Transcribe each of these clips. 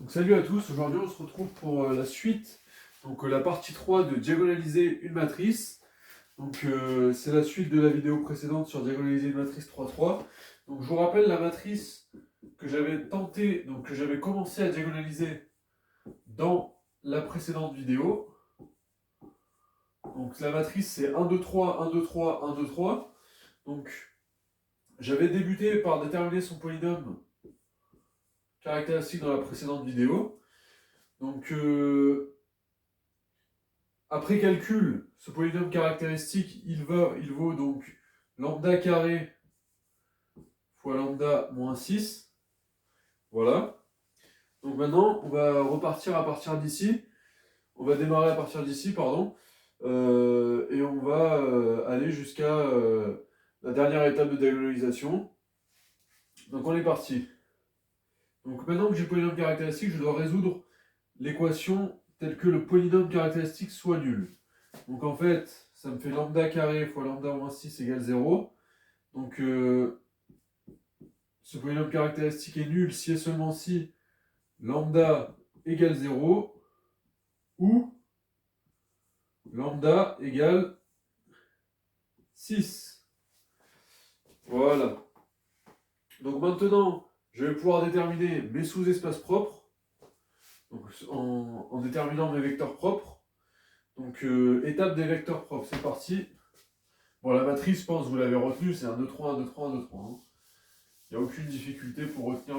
Donc salut à tous, aujourd'hui on se retrouve pour la suite, la partie 3 de diagonaliser une matrice. C'est la suite de la vidéo précédente sur diagonaliser une matrice 3-3. Donc je vous rappelle la matrice que j'avais tenté, que j'avais commencé à diagonaliser dans la précédente vidéo. Donc la matrice c'est 1, 2, 3, 1, 2, 3, 1, 2, 3. Donc j'avais débuté par déterminer son polynôme caractéristique dans la précédente vidéo. Après calcul, ce polynôme caractéristique, il vaut donc lambda carré fois lambda moins 6. Voilà. Donc maintenant, on va repartir à partir d'ici. On va démarrer à partir d'ici, pardon. Et on va aller jusqu'à la dernière étape de diagonalisation. Donc on est parti. Donc maintenant que j'ai le polynôme caractéristique, je dois résoudre l'équation telle que le polynôme caractéristique soit nul. Donc en fait, ça me fait lambda carré fois lambda moins 6 égale 0. Donc ce polynôme caractéristique est nul si et seulement si lambda égale 0 ou lambda égale 6. Voilà. Donc maintenant, je vais pouvoir déterminer mes sous-espaces propres, donc en déterminant mes vecteurs propres. Donc étape des vecteurs propres, c'est parti. Bon, la matrice, je pense, vous l'avez retenu, c'est un 2, 3, un 2, 3, un 2, 3. Hein. Il n'y a aucune difficulté pour retenir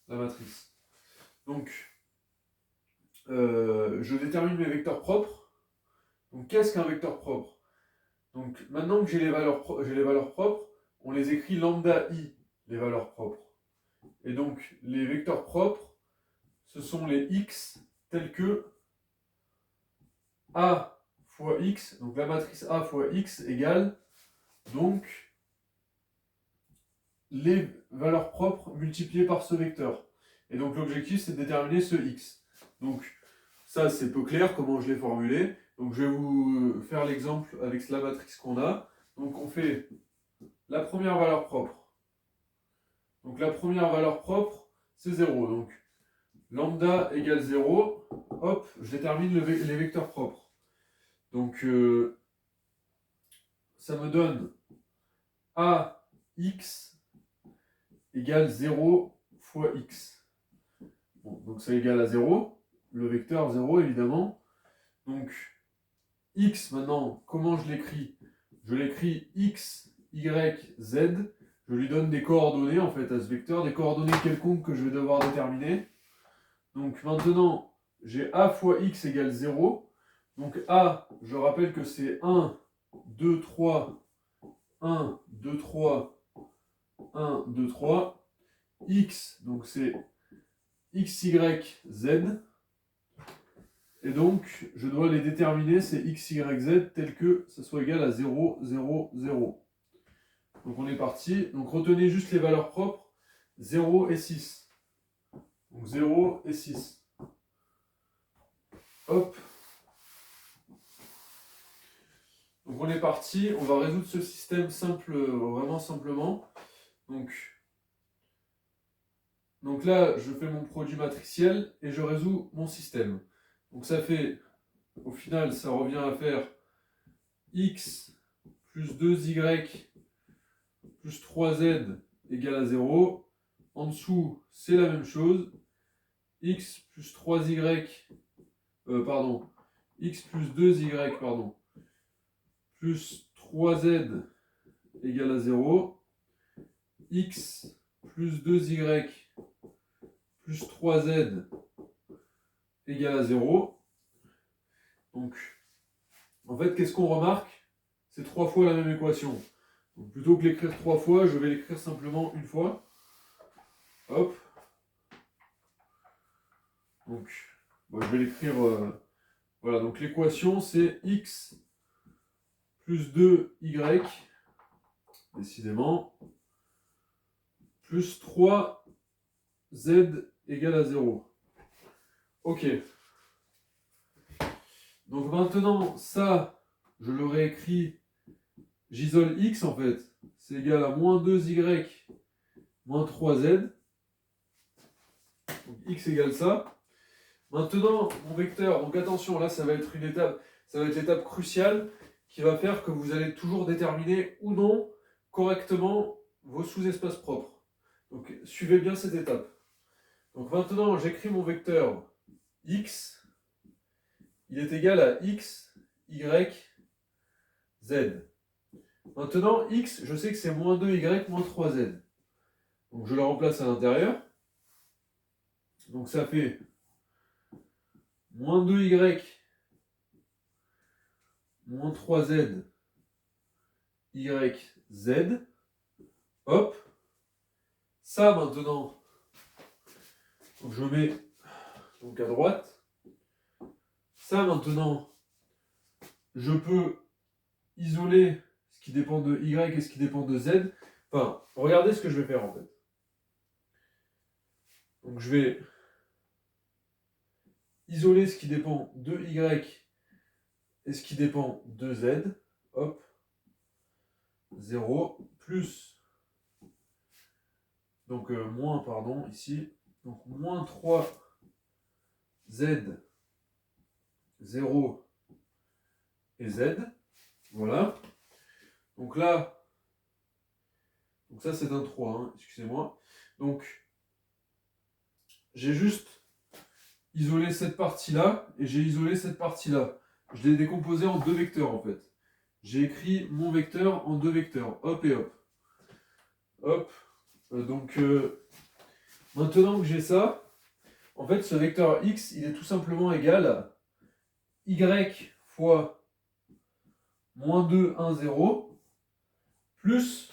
la matrice. Donc, je détermine mes vecteurs propres. Donc, qu'est-ce qu'un vecteur propre? Donc, maintenant que j'ai les valeurs propres, on les écrit lambda i, les valeurs propres. Et donc, les vecteurs propres, ce sont les x tels que a fois x, donc la matrice a fois x égale, donc, les valeurs propres multipliées par ce vecteur. Et donc l'objectif c'est de déterminer ce x. Donc ça c'est peu clair comment je l'ai formulé. Donc je vais vous faire l'exemple avec la matrice qu'on a. Donc on fait la première valeur propre. Donc la première valeur propre c'est 0. Donc lambda égale 0. Hop, je détermine les vecteurs propres. Donc ça me donne ax égale 0 fois x. Bon, donc ça égale à 0, le vecteur 0 évidemment. Donc x maintenant, comment je l'écris? Je l'écris x, y, z. Je lui donne des coordonnées en fait à ce vecteur, des coordonnées quelconques que je vais devoir déterminer. Donc maintenant, j'ai a fois x égale 0. Donc a, je rappelle que c'est 1, 2, 3, 1, 2, 3, 1, 2, 3. X, donc c'est x, y, z. Et donc, je dois les déterminer, c'est x, y, z, tel que ça soit égal à 0, 0, 0. Donc on est parti. Donc retenez juste les valeurs propres, 0 et 6. Donc 0 et 6. Hop. Donc on est parti. On va résoudre ce système simple, vraiment simplement. Donc là, je fais mon produit matriciel et je résous mon système. Donc ça fait, au final, ça revient à faire x plus 2y plus 3z égale à 0. En dessous, c'est la même chose. X plus 3y, x plus 2y, plus 3z égale à 0. X plus 2y plus 3z égale à 0. Donc, en fait, qu'est-ce qu'on remarque? C'est 3 fois la même équation. Donc, plutôt que l'écrire 3 fois, je vais l'écrire simplement une fois. Hop. Donc, je vais l'écrire... voilà, donc l'équation, c'est x plus 2y, décidément, plus 3z égale à 0. Ok. Donc maintenant, ça, je le réécris, j'isole x en fait, c'est égal à moins 2y moins 3z. Donc x égale ça. Maintenant, mon vecteur, donc attention, là ça va être l'étape cruciale qui va faire que vous allez toujours déterminer ou non correctement vos sous-espaces propres. Donc suivez bien cette étape. Donc maintenant, j'écris mon vecteur x, il est égal à x, y, z. Maintenant, x, je sais que c'est moins 2y moins 3z. Donc je le remplace à l'intérieur. Donc ça fait moins 2y moins 3z, y, z. Hop. Ça maintenant, donc je mets donc à droite. Ça maintenant, je peux isoler ce qui dépend de y et ce qui dépend de z. Enfin, regardez ce que je vais faire en fait. Donc je vais isoler ce qui dépend de y et ce qui dépend de z. Hop. 0 plus, donc moins, pardon, ici. Donc moins 3z, 0 et z. Voilà. Donc là, donc ça c'est un 3, hein, excusez-moi. Donc, j'ai juste isolé cette partie-là et j'ai isolé cette partie-là. Je l'ai décomposé en deux vecteurs en fait. J'ai écrit mon vecteur en deux vecteurs. Hop et hop. Hop. Donc, maintenant que j'ai ça, en fait, ce vecteur x, il est tout simplement égal à y fois moins 2, 1, 0, plus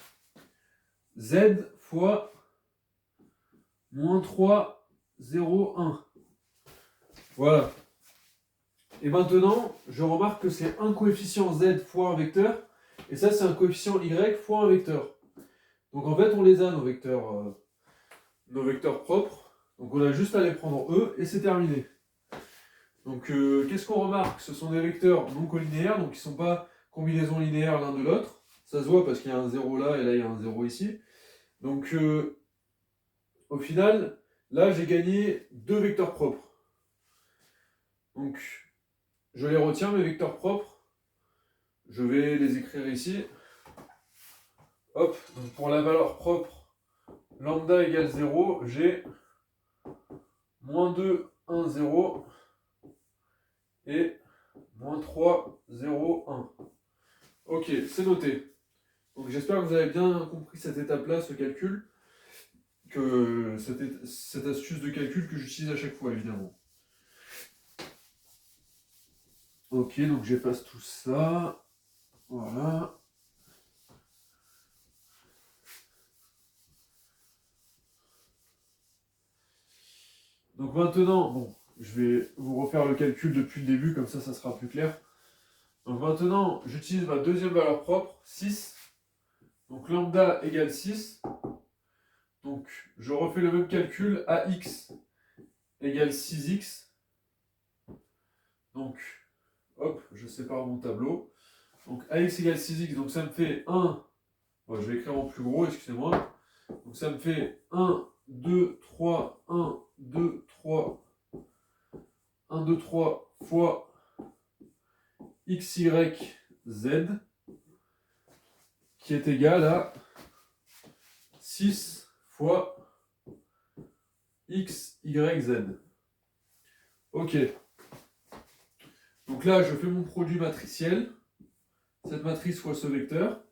z fois moins 3, 0, 1. Voilà. Et maintenant, je remarque que c'est un coefficient z fois un vecteur, et ça, c'est un coefficient y fois un vecteur. Donc en fait, on les a, nos vecteurs propres. Donc on a juste à les prendre eux, et c'est terminé. Donc qu'est-ce qu'on remarque? Ce sont des vecteurs non collinéaires, donc ils ne sont pas combinaisons linéaires l'un de l'autre. Ça se voit parce qu'il y a un 0 là, et là, il y a un 0 ici. Donc au final, là, j'ai gagné deux vecteurs propres. Donc, je les retiens, mes vecteurs propres. Je vais les écrire ici. Hop, donc pour la valeur propre, lambda égale 0, j'ai moins 2, 1, 0 et moins 3, 0, 1. Ok, c'est noté. Donc j'espère que vous avez bien compris cette étape-là, ce calcul, que cette astuce de calcul que j'utilise à chaque fois, évidemment. Ok, donc j'efface tout ça. Voilà. Donc maintenant, bon, je vais vous refaire le calcul depuis le début, comme ça sera plus clair. Donc maintenant, j'utilise ma deuxième valeur propre, 6. Donc lambda égale 6. Donc je refais le même calcul, ax égale 6x. Donc, hop, je sépare mon tableau. Donc ax égale 6x, donc ça me fait 1. Bon, je vais écrire en plus gros, excusez-moi. Donc ça me fait 1, 2, 3, 1, 2, 3, 1, 2, 3 fois xy, z, qui est égal à 6 fois x, y, z. Ok. Donc là, je fais mon produit matriciel. Cette matrice fois ce vecteur.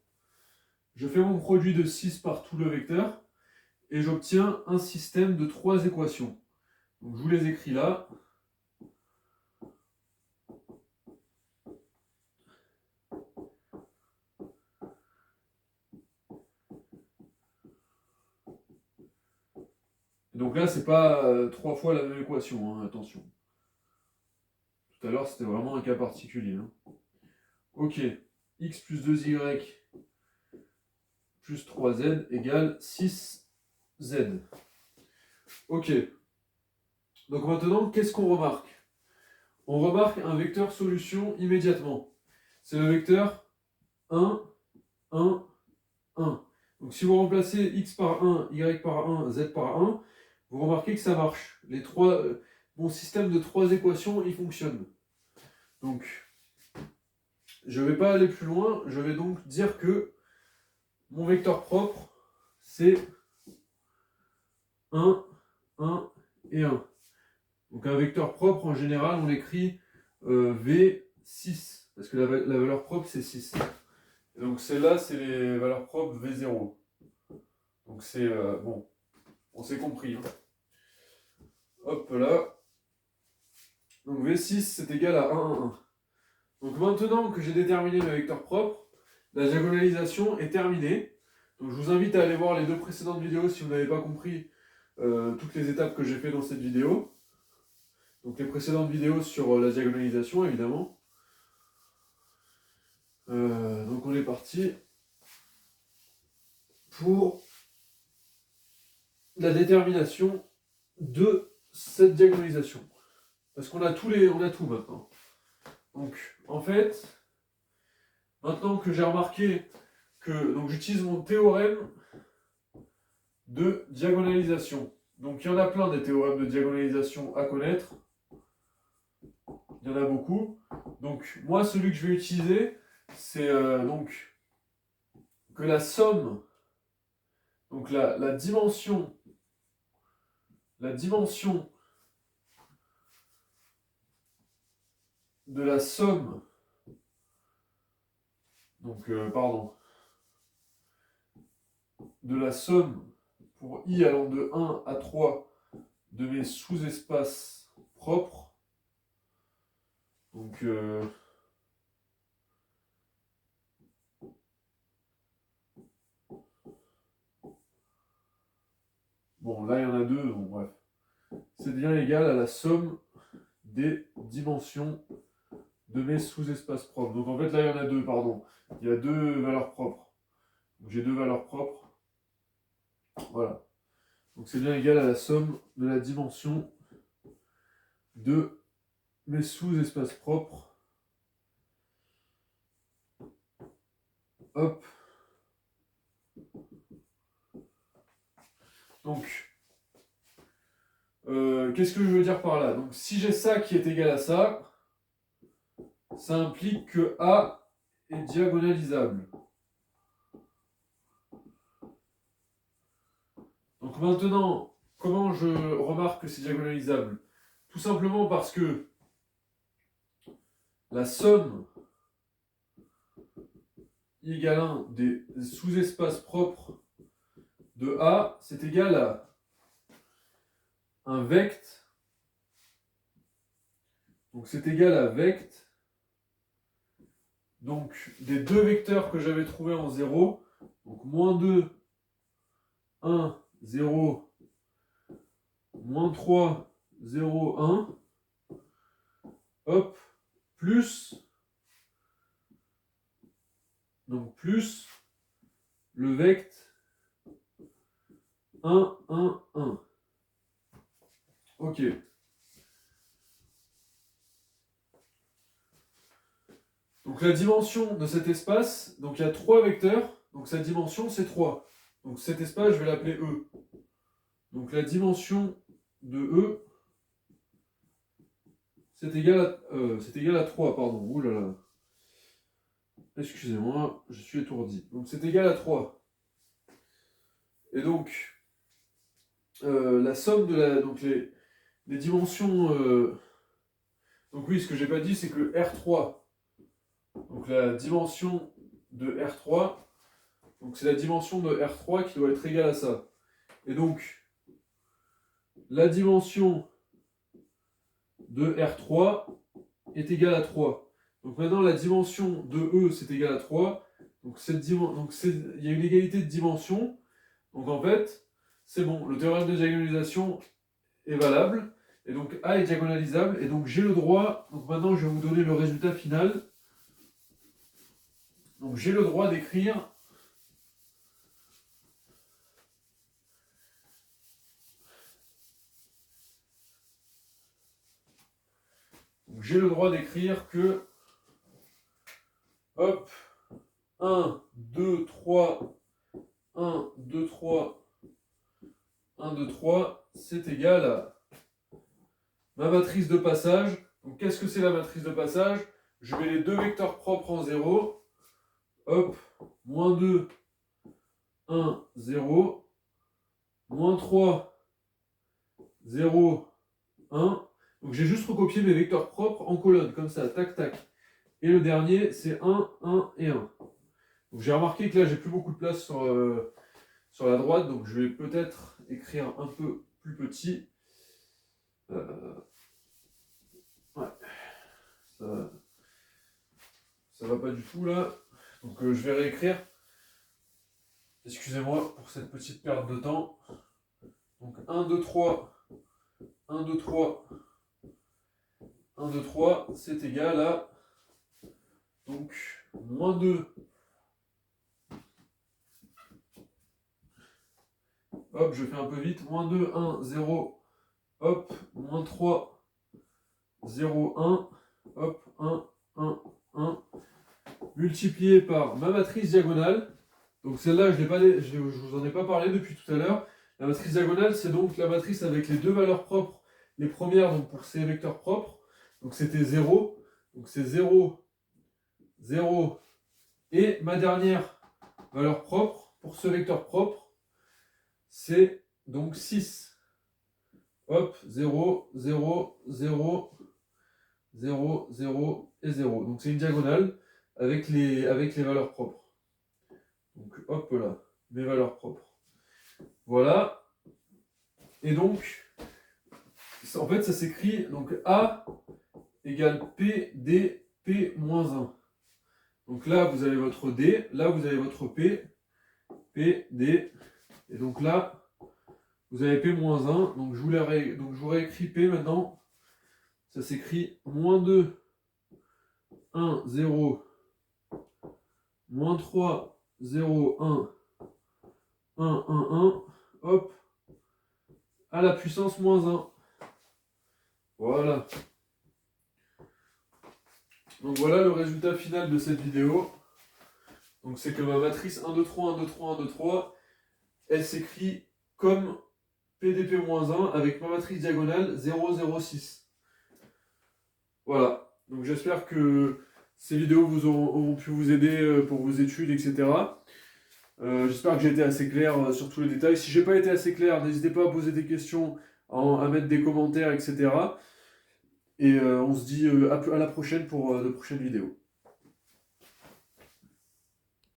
Je fais mon produit de 6 par tout le vecteur. Et j'obtiens un système de 3 équations. Donc je vous les écris là. Donc là, c'est pas 3 fois la même équation, hein, attention. Tout à l'heure, c'était vraiment un cas particulier. Hein. Ok, x plus 2y plus 3z égale 6z. Ok. Donc maintenant, qu'est-ce qu'on remarque? On remarque un vecteur solution immédiatement. C'est le vecteur 1, 1, 1. Donc si vous remplacez x par 1, y par 1, z par 1, vous remarquez que ça marche. Mon système de 3 équations, il fonctionne. Donc, je ne vais pas aller plus loin. Je vais donc dire que mon vecteur propre, c'est 1, 1 et 1. Donc un vecteur propre, en général, on l'écrit V6, parce que la valeur propre, c'est 6. Et donc celle-là, c'est les valeurs propres V0. Donc c'est... bon, on s'est compris. Hein. Hop là. Donc V6, c'est égal à 1, 1, 1. Donc maintenant que j'ai déterminé mes vecteurs propres, la diagonalisation est terminée. Donc je vous invite à aller voir les 2 précédentes vidéos si vous n'avez pas compris toutes les étapes que j'ai fait dans cette vidéo. Donc les précédentes vidéos sur la diagonalisation, évidemment. Donc on est parti pour la détermination de cette diagonalisation. Parce qu'on a tout maintenant. Donc en fait, maintenant que j'ai remarqué que donc j'utilise mon théorème de diagonalisation. Donc il y en a plein des théorèmes de diagonalisation à connaître. Il y en a beaucoup. Donc moi, celui que je vais utiliser, c'est donc que la somme, donc la dimension de la somme, donc de la somme pour i allant de 1 à 3 de mes sous-espaces propres. Donc bon, là il y en a 2, donc bref. C'est bien égal à la somme des dimensions de mes sous-espaces propres. Donc en fait là il y en a 2, pardon. Il y a 2 valeurs propres. Donc j'ai 2 valeurs propres. Voilà. Donc c'est bien égal à la somme de la dimension de mes sous-espaces propres. Hop. Donc, qu'est-ce que je veux dire par là? Donc si j'ai ça qui est égal à ça, ça implique que A est diagonalisable. Donc maintenant, comment je remarque que c'est diagonalisable? Tout simplement parce que la somme I égale 1 des sous-espaces propres de A, c'est égal à un vect. Donc c'est égal à vect. Donc des 2 vecteurs que j'avais trouvés en 0, donc moins 2, 1, 0, moins 3, 0, 1, hop, plus, donc plus le vect 1, 1, 1. Ok. Donc la dimension de cet espace, donc il y a 3 vecteurs, donc sa dimension c'est 3. Donc cet espace, je vais l'appeler E. Donc la dimension de E, c'est égal à 3, pardon. Ouh là là. Excusez-moi, je suis étourdi. Donc c'est égal à 3. Et donc, la somme de donc les dimensions... donc oui, ce que j'ai pas dit, c'est que R3, donc la dimension de R3, donc c'est la dimension de R3 qui doit être égale à ça. Et donc, la dimension de R3 est égale à 3. Donc maintenant, la dimension de E, c'est égal à 3. Donc il y a une égalité de dimension. Donc en fait, c'est bon, le théorème de diagonalisation est valable. Et donc A est diagonalisable. Et donc j'ai le droit, donc maintenant je vais vous donner le résultat final. Donc j'ai le droit d'écrire que hop, 1, 2, 3, 1, 2, 3, 1, 2, 3, c'est égal à ma matrice de passage. Donc qu'est-ce que c'est la matrice de passage? Je mets les deux vecteurs propres en 0. Hop, moins 2, 1, 0. Moins 3, 0, 1. Donc j'ai juste recopié mes vecteurs propres en colonne, comme ça, tac, tac. Et le dernier, c'est 1, 1 et 1. Donc j'ai remarqué que là, j'ai plus beaucoup de place sur la droite, donc je vais peut-être écrire un peu plus petit. Ouais, ça va pas du tout là. Donc je vais réécrire. Excusez-moi pour cette petite perte de temps. Donc 1, 2, 3, 1, 2, 3, 1, 2, 3, c'est égal à donc moins 2. Hop, je fais un peu vite. Moins 2, 1, 0. Hop, moins 3, 0, 1. Hop, 1, 1, 1. Multiplié par ma matrice diagonale. Donc celle-là, je vous en ai pas parlé depuis tout à l'heure. La matrice diagonale, c'est donc la matrice avec les deux valeurs propres. Les premières, donc pour ces vecteurs propres. Donc c'était 0. Donc c'est 0, 0. Et ma dernière valeur propre, pour ce vecteur propre, c'est donc 6. Hop, 0, 0, 0, 0, 0 et 0. Donc c'est une diagonale avec les valeurs propres. Donc hop là, mes valeurs propres. Voilà. Et donc, en fait, ça s'écrit donc A égale P, D, P moins 1. Donc là, vous avez votre D, là, vous avez votre P, P, D. Et donc là, vous avez P moins 1. Donc je vous réécris P maintenant. Ça s'écrit moins 2, 1, 0, moins 3, 0, 1, 1, 1, 1. Hop, à la puissance moins 1. Voilà. Donc voilà le résultat final de cette vidéo. Donc c'est que ma matrice 1, 2, 3, 1, 2, 3, 1, 2, 3, elle s'écrit comme PDP-1 avec ma matrice diagonale 0, 0, 6. Voilà. Donc j'espère que ces vidéos auront pu vous aider pour vos études, etc. J'espère que j'ai été assez clair sur tous les détails. Si j'ai pas été assez clair, n'hésitez pas à poser des questions, à mettre des commentaires, etc. Et on se dit à la prochaine pour de prochaines vidéos.